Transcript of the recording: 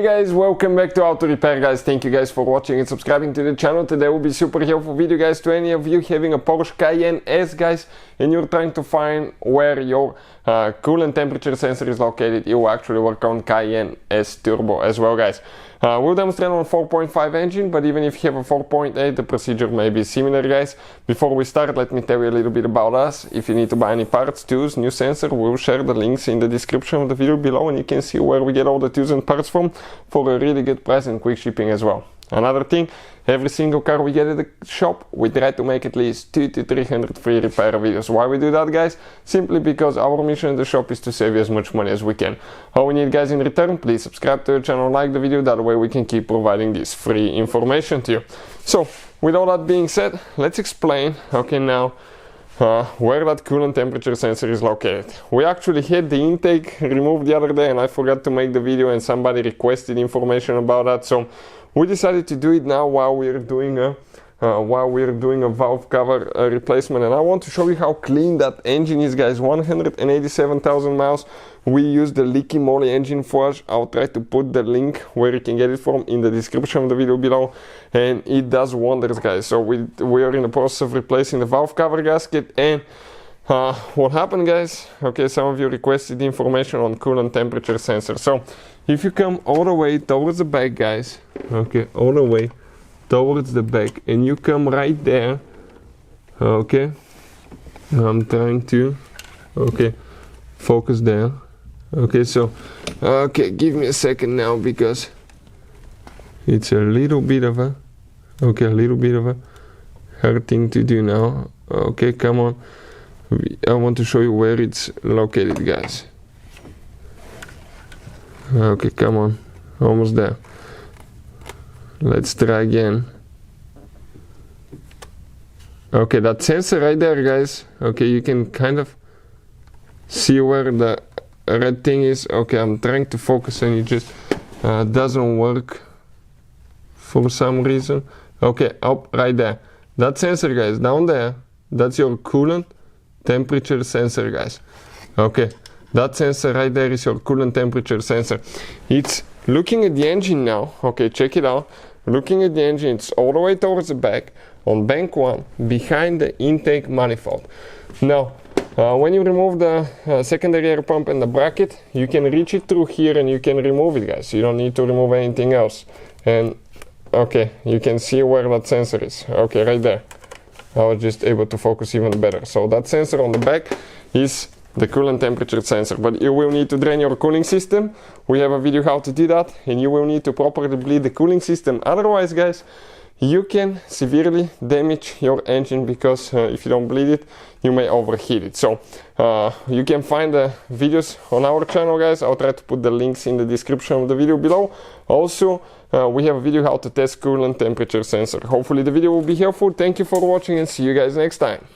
Hey guys, welcome back to Auto Repair guys. Thank you guys for watching and subscribing to the channel. Today will be super helpful video guys to any of you having a Porsche Cayenne S guys and you're trying to find where your coolant temperature sensor is located. It will actually work on Cayenne S turbo as well guys. We'll demonstrate on a 4.5 engine, but even if you have a 4.8 the procedure may be similar guys. Before we start, let me tell you a little bit about us. If you need to buy any parts, tools, new sensor, we'll share the links in the description of the video below and you can see where we get all the tools and parts from for a really good price and quick shipping as well. Another thing, every single car we get at the shop, we try to make at least 200 to 300 free repair videos. Why we do that guys? Simply because our mission at the shop is to save you as much money as we can. All we need guys in return, please subscribe to the channel, like the video, that way we can keep providing this free information to you. So, with all that being said, let's explain, okay now, where that coolant temperature sensor is located. We actually had the intake removed the other day and I forgot to make the video and somebody requested information about that, so we decided to do it now while we're doing a valve cover replacement. And I want to show you how clean that engine is guys. 187,000 miles. We use the leaky moly engine flush. I'll try to put the link where you can get it from in the description of the video below, and it does wonders guys. So we are in the process of replacing the valve cover gasket, and what happened guys, okay, some of you requested information on coolant temperature sensor. So if you come all the way towards the back guys, okay, all the way towards the back, and you come right there, okay, I'm trying to, okay, focus there, okay, so, okay, give me a second now because it's a little bit of a, okay, a little bit of a hard thing to do now. Okay, come on, I want to show you where it's located guys. Okay, come on, almost there. Let's try again. Okay, that sensor right there guys, okay, you can kind of see where the red thing is. Okay, I'm trying to focus and it just doesn't work for some reason. Okay, up right there, that sensor guys, down there, that's your coolant temperature sensor guys. Okay, that sensor right there is your coolant temperature sensor. It's looking at the engine now. Okay, check it out. Looking at the engine, it's all the way towards the back on bank 1 behind the intake manifold. Now when you remove the secondary air pump and the bracket, you can reach it through here and you can remove it guys. You don't need to remove anything else. And okay, you can see where that sensor is. Okay, right there. I was just able to focus even better. So that sensor on the back is the coolant temperature sensor, but you will need to drain your cooling system. We have a video how to do that, and you will need to properly bleed the cooling system. Otherwise guys, you can severely damage your engine because if you don't bleed it, you may overheat it. So you can find the videos on our channel guys. I'll try to put the links in the description of the video below. Also we have a video how to test coolant temperature sensor. Hopefully the video will be helpful. Thank you for watching and see you guys next time.